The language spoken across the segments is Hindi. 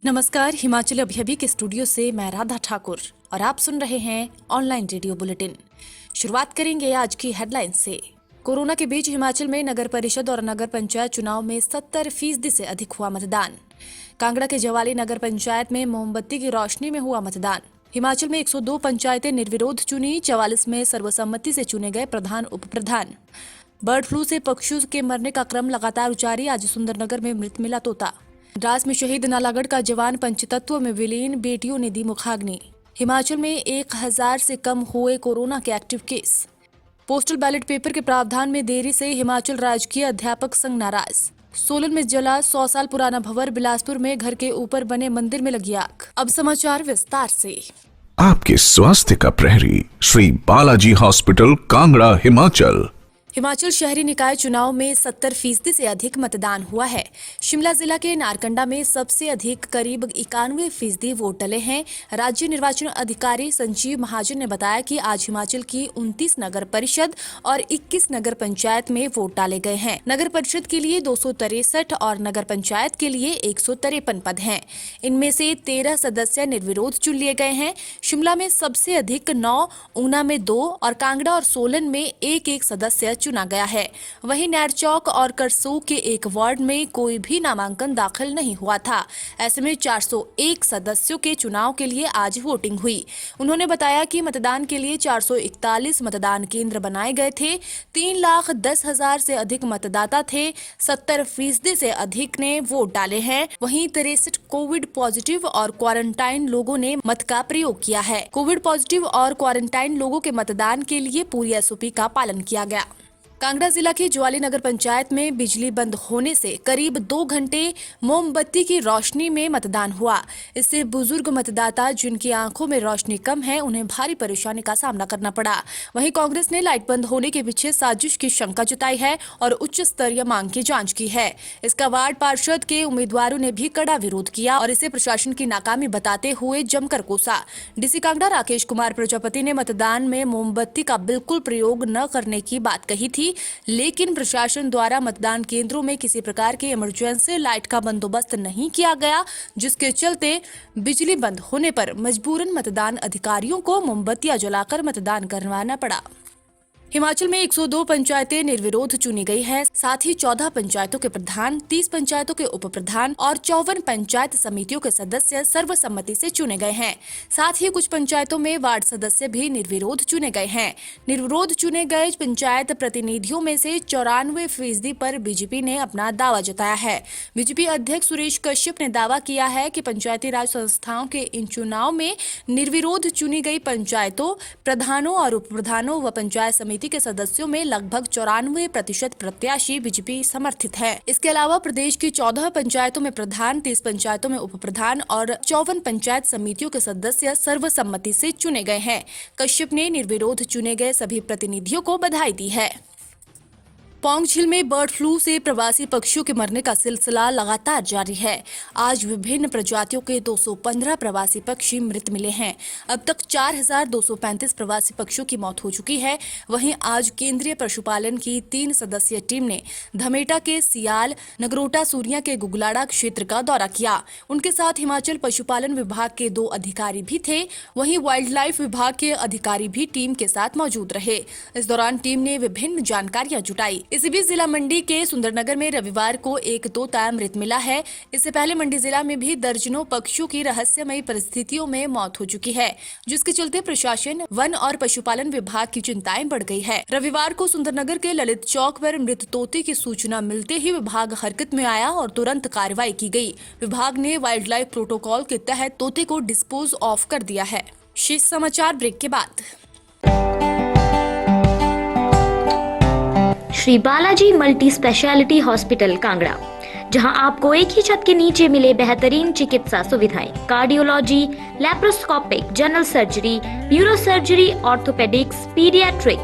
नमस्कार, हिमाचल अभी के स्टूडियो से मैं राधा ठाकुर और आप सुन रहे हैं ऑनलाइन रेडियो बुलेटिन। शुरुआत करेंगे आज की हेडलाइन से। कोरोना के बीच हिमाचल में नगर परिषद और नगर पंचायत चुनाव में 70% से अधिक हुआ मतदान। कांगड़ा के जवाली नगर पंचायत में मोमबत्ती की रोशनी में हुआ मतदान। हिमाचल में 102 पंचायतें निर्विरोध चुनी, 44 में सर्वसम्मति से चुने गए प्रधान उप प्रधान। बर्ड फ्लू से पक्षियों के मरने का क्रम लगातार जारी, आज सुंदरनगर में मृत मिला तोता। द्रास में शहीद नालागढ़ का जवान पंचतत्व में विलीन, बेटियों ने दी मुखाग्नि। हिमाचल में 1000 से कम हुए कोरोना के active case. Postal ballot paper के प्रावधान में देरी से हिमाचल राजकीय अध्यापक संघ नाराज। सोलन में जला 100 साल पुराना भवन, बिलासपुर में घर के ऊपर बने मंदिर में लगी आग। अब समाचार विस्तार से। आपके स्वास्थ्य का प्रहरी श्री बालाजी हॉस्पिटल, कांगड़ा, हिमाचल। हिमाचल शहरी निकाय चुनाव में 70% से अधिक मतदान हुआ है। शिमला जिला के नारकंडा में सबसे अधिक करीब 91% वोट डले हैं। राज्य निर्वाचन अधिकारी संजीव महाजन ने बताया कि आज हिमाचल की 29 नगर परिषद और 21 नगर पंचायत में वोट डाले गए हैं। नगर परिषद के लिए 263 और नगर पंचायत के लिए 153 पद हैं। इनमें से 13 सदस्य निर्विरोध चुन लिए गए हैं। शिमला में सबसे अधिक 9, ऊना में 2 और कांगड़ा और सोलन में 1-1 सदस्य चुना गया है। वहीं नैरचौक और करसोग के एक वार्ड में कोई भी नामांकन दाखिल नहीं हुआ था। ऐसे में 401 सदस्यों के चुनाव के लिए आज वोटिंग हुई। उन्होंने बताया कि मतदान के लिए 441 मतदान केंद्र बनाए गए थे। 3,10,000 से अधिक मतदाता थे। 70% से अधिक ने वोट डाले हैं। वहीं 63 कोविड पॉजिटिव और क्वारंटाइन लोगों ने मत का प्रयोग किया है। कोविड पॉजिटिव और क्वारंटाइन लोगों के मतदान के लिए पूरी एसओपी का पालन किया गया। कांगड़ा जिला की ज्वाली नगर पंचायत में बिजली बंद होने से करीब 2 घंटे मोमबत्ती की रोशनी में मतदान हुआ। इससे बुजुर्ग मतदाता जिनकी आंखों में रोशनी कम है, उन्हें भारी परेशानी का सामना करना पड़ा। वहीं कांग्रेस ने लाइट बंद होने के पीछे साजिश की शंका जताई है और उच्च स्तरीय मांग की जांच की है। इसका वार्ड पार्षद के उम्मीदवारों ने भी कड़ा विरोध किया और इसे प्रशासन की नाकामी बताते हुए जमकर कोसा। डीसी कांगड़ा राकेश कुमार प्रजापति ने मतदान में मोमबत्ती का बिल्कुल प्रयोग न करने की बात कही थी, लेकिन प्रशासन द्वारा मतदान केंद्रों में किसी प्रकार के इमरजेंसी लाइट का बंदोबस्त नहीं किया गया, जिसके चलते बिजली बंद होने पर मजबूरन मतदान अधिकारियों को मोमबत्तियां जलाकर मतदान करवाना पड़ा। हिमाचल में 102 पंचायतें निर्विरोध चुनी गई है। साथ ही 14 पंचायतों के प्रधान, 30 पंचायतों के उप प्रधान और 54 पंचायत समितियों के सदस्य सर्वसम्मति से चुने गए हैं। साथ ही कुछ पंचायतों में वार्ड सदस्य भी निर्विरोध चुने गए हैं। निर्विरोध चुने गए पंचायत प्रतिनिधियों में से 94% पर बीजेपी ने अपना दावा जताया है। बीजेपी अध्यक्ष सुरेश कश्यप ने दावा किया है कि पंचायती राज संस्थाओं के इन चुनाव में निर्विरोध चुनी गई पंचायतों, प्रधानों और उप प्रधानों व पंचायत समिति के सदस्यों में लगभग 94% प्रत्याशी बीजेपी समर्थित है। इसके अलावा प्रदेश की 14 पंचायतों में प्रधान, 30 पंचायतों में उप प्रधान और 54 पंचायत समितियों के सदस्य सर्वसम्मति से चुने गए हैं। कश्यप ने निर्विरोध चुने गए सभी प्रतिनिधियों को बधाई दी है। पौंग झील में बर्ड फ्लू से प्रवासी पक्षियों के मरने का सिलसिला लगातार जारी है। आज विभिन्न प्रजातियों के 215 प्रवासी पक्षी मृत मिले हैं। अब तक 4,235 प्रवासी पक्षियों की मौत हो चुकी है। वहीं आज केंद्रीय पशुपालन की 3 सदस्यीय टीम ने धमेटा के सियाल, नगरोटा सूरिया के गुगलाड़ा क्षेत्र का दौरा किया। उनके साथ हिमाचल पशुपालन विभाग के 2 अधिकारी भी थे। वहीं वाइल्ड लाइफ विभाग के अधिकारी भी टीम के साथ मौजूद रहे। इस दौरान टीम ने विभिन्न जानकारियां जुटाई। इसी बीच जिला मंडी के सुंदरनगर में रविवार को एक तोता मृत मिला है। इससे पहले मंडी जिला में भी दर्जनों पक्षियों की रहस्यमयी परिस्थितियों में मौत हो चुकी है, जिसके चलते प्रशासन, वन और पशुपालन विभाग की चिंताएं बढ़ गई है। रविवार को सुंदरनगर के ललित चौक पर मृत तोते की सूचना मिलते ही विभाग हरकत में आया और तुरंत कार्रवाई की गई। विभाग ने वाइल्ड लाइफ प्रोटोकॉल के तहत तोते को डिस्पोज ऑफ कर दिया है। शेष समाचार ब्रेक के बाद। Shri Balaji Multi Speciality Hospital Kangra, जहां आपको एक ही छत के नीचे मिले बेहतरीन चिकित्सा सुविधाएं, cardiology, laparoscopic, general surgery, neuro surgery, orthopaedics, paediatric,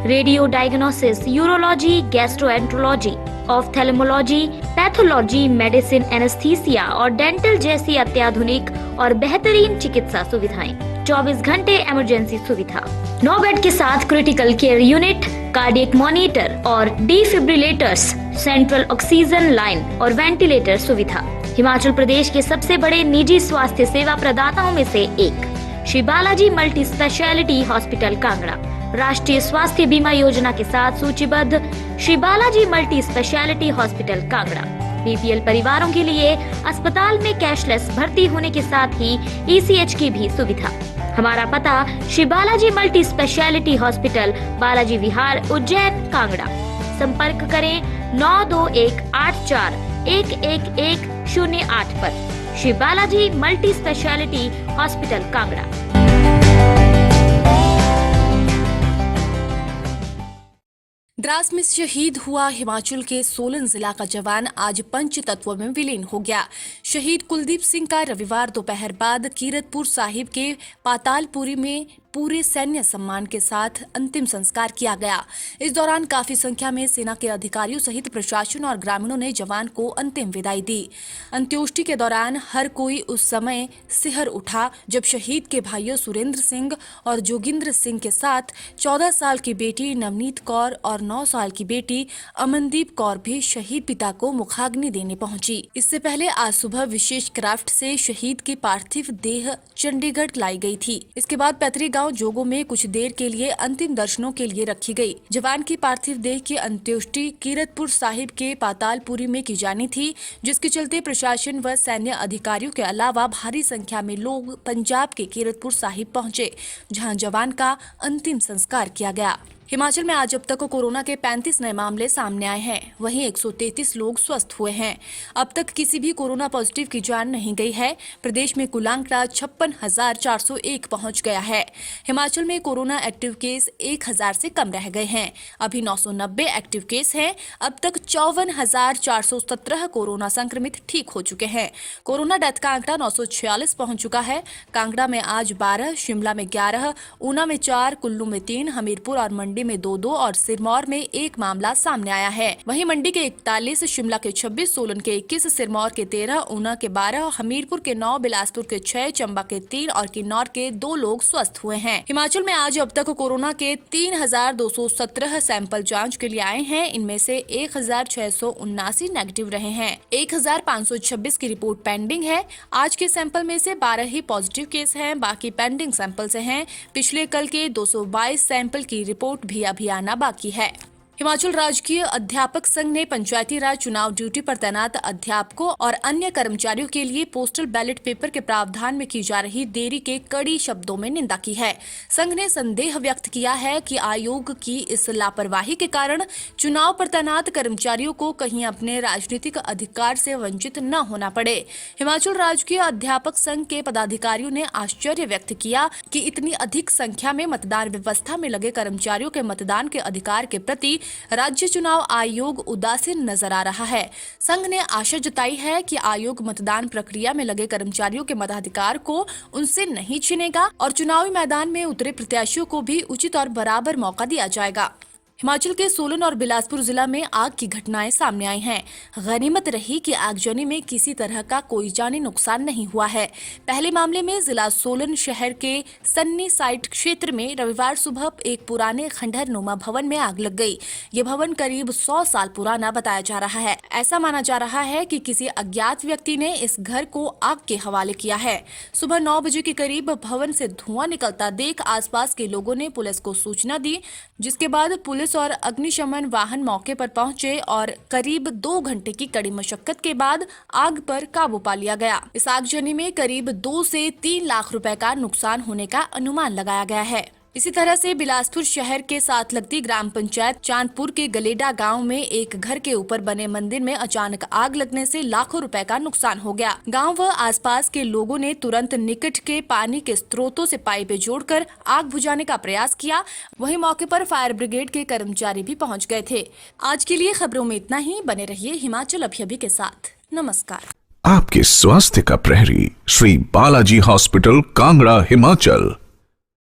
radio diagnosis, urology, gastroenterology, ophthalmology, pathology, medicine, anaesthesia और डेंटल जैसी अत्याधुनिक और बेहतरीन चिकित्सा सुविधाएं, 24 घंटे इमरजेंसी सुविधा, 9 बेड के साथ critical care unit, cardiac monitor और डिफिब्रिलेटर्स, सेंट्रल ऑक्सीजन लाइन और वेंटिलेटर सुविधा, हिमाचल प्रदेश के सबसे बड़े निजी स्वास्थ्य सेवा प्रदाताओं में से एक Shri Balaji Multi Speciality Hospital Kangra राष्ट्रीय स्वास्थ्य बीमा योजना के साथ सूचीबद्ध Shri Balaji Multi Speciality Hospital Kangra BPL परिवारों के लिए अस्पताल में कैशलेस भर्ती होने के साथ ही ईसीएच की भी सुविधा। हमारा पता Shri Balaji Multi Speciality Hospital, Balaji Vihar, Ujjain, Kangra. संपर्क करें 9218411108 पर। Shri Balaji Multi Speciality Hospital Kangra. Dras में शहीद हुआ हिमाचल के सोलन जिला का जवान आज पंच तत्वों में विलीन हो गया। शहीद कुलदीप सिंह का रविवार दोपहर बाद कीरतपुर साहिब के पातालपुरी में पूरे सैन्य सम्मान के साथ अंतिम संस्कार किया गया। इस दौरान काफी संख्या में सेना के अधिकारियों सहित प्रशासन और ग्रामीणों ने जवान को अंतिम विदाई दी। अंत्योष्टि के दौरान हर कोई उस समय सिहर उठा जब शहीद के भाइयों सुरेंद्र सिंह और जोगिंद्र सिंह के साथ 14 साल की बेटी नवनीत कौर और 9 साल की बेटी अमनदीप कौर भी शहीद पिता को मुखाग्नि देने पहुंची। इससे पहले आज सुबह विशेष क्राफ्ट से शहीद की पार्थिव देह चंडीगढ़ लाई गई थी। इसके बाद पैतृक गांव जोगो में कुछ देर के लिए अंतिम दर्शनों के लिए रखी गई। जवान की पार्थिव देह की अंत्येष्टि कीरतपुर साहिब के पातालपुरी में की जानी थी, जिसके चलते प्रशासन व सैन्य अधिकारियों के अलावा भारी संख्या में लोग पंजाब के कीरतपुर साहिब पहुंचे, जहां जवान का अंतिम संस्कार किया गया। हिमाचल में आज अब तक कोरोना के 35 नए मामले सामने आए हैं, वहीं 133 लोग स्वस्थ हुए हैं। अब तक किसी भी कोरोना पॉजिटिव की जान नहीं गई है। प्रदेश में कुल आंकड़ा 56,401 पहुंच गया है। हिमाचल में कोरोना एक्टिव केस 1,000 से कम रह गए हैं। अभी 990 एक्टिव केस हैं। अब तक 54,417 कोरोना संक्रमित ठीक हो चुके हैं। कोरोना डेथ का आंकड़ा 946 पहुंच चुका है। कांगड़ा में आज 12, शिमला में 11, ऊना में 4, कुल्लू में 3, हमीरपुर और मंडी में 2 और सिरमौर में 1 मामला सामने आया है। वहीं मंडी के 41, शिमला के 26, सोलन के 21, सिरमौर के 13, ऊना के 12, हमीरपुर के 9, बिलासपुर के 6, चंबा के 3 और किन्नौर के 2 लोग स्वस्थ हुए हैं। हिमाचल में आज अब तक कोरोना के 3,217 सैंपल जांच के लिए आए हैं। इनमें से 1,679 नेगेटिव रहे हैं। 1,526 की रिपोर्ट पेंडिंग है। आज के सैंपल में से 12 ही पॉजिटिव केस हैं, बाकी पेंडिंग सैंपल से हैं। पिछले कल के 222 सैंपल की रिपोर्ट भी अभी आना बाकी है। हिमाचल राजकीय अध्यापक संघ ने पंचायती राज चुनाव ड्यूटी पर तैनात अध्यापकों और अन्य कर्मचारियों के लिए पोस्टल बैलेट पेपर के प्रावधान में की जा रही देरी के कड़ी शब्दों में निंदा की है। संघ ने संदेह व्यक्त किया है कि आयोग की इस लापरवाही के कारण चुनाव पर तैनात कर्मचारियों को कहीं अपने राजनीतिक अधिकार से वंचित न होना पड़े। हिमाचल राजकीय अध्यापक संघ के पदाधिकारियों ने आश्चर्य व्यक्त किया कि इतनी अधिक संख्या में मतदान व्यवस्था में लगे कर्मचारियों के मतदान के अधिकार के प्रति राज्य चुनाव आयोग उदासीन नजर आ रहा है। संघ ने आशा जताई है कि आयोग मतदान प्रक्रिया में लगे कर्मचारियों के मताधिकार को उनसे नहीं छीनेगा और चुनावी मैदान में उतरे प्रत्याशियों को भी उचित और बराबर मौका दिया जाएगा। हिमाचल के सोलन और बिलासपुर जिला में आग की घटनाएं सामने आई हैं। गनीमत रही कि आगजनी में किसी तरह का कोई जानी नुकसान नहीं हुआ है। पहले मामले में जिला सोलन शहर के सन्नी साइट क्षेत्र में रविवार सुबह एक पुराने खंडहर नुमा भवन में आग लग गई। ये भवन करीब 100 साल पुराना बताया जा रहा है। ऐसा माना जा रहा है कि किसी अज्ञात व्यक्ति ने इस घर को आग के हवाले किया है। सुबह 9 बजे के करीब भवन से धुआं निकलता देख आसपास के लोगों ने पुलिस को सूचना दी, जिसके बाद पुलिस और अग्निशमन वाहन मौके पर पहुंचे और करीब 2 घंटे की कड़ी मशक्कत के बाद आग पर काबू पा लिया गया। इस आगजनी में करीब 2 से 3 लाख रुपए का नुकसान होने का अनुमान लगाया गया है। इसी तरह से बिलासपुर शहर के साथ लगती ग्राम पंचायत चांदपुर के गलेडा गांव में एक घर के ऊपर बने मंदिर में अचानक आग लगने से लाखों रुपए का नुकसान हो गया। गांव व आसपास के लोगों ने तुरंत निकट के पानी के स्रोतों से पाइपें जोड़कर आग बुझाने का प्रयास किया। वहीं मौके पर फायर ब्रिगेड के कर्मचारी भी पहुंच गए थे। आज के लिए खबरों में इतना ही। बने रहिए हिमाचल अभी के साथ। नमस्कार। आपके स्वास्थ्य का प्रहरी श्री बालाजी हॉस्पिटल, कांगड़ा, हिमाचल।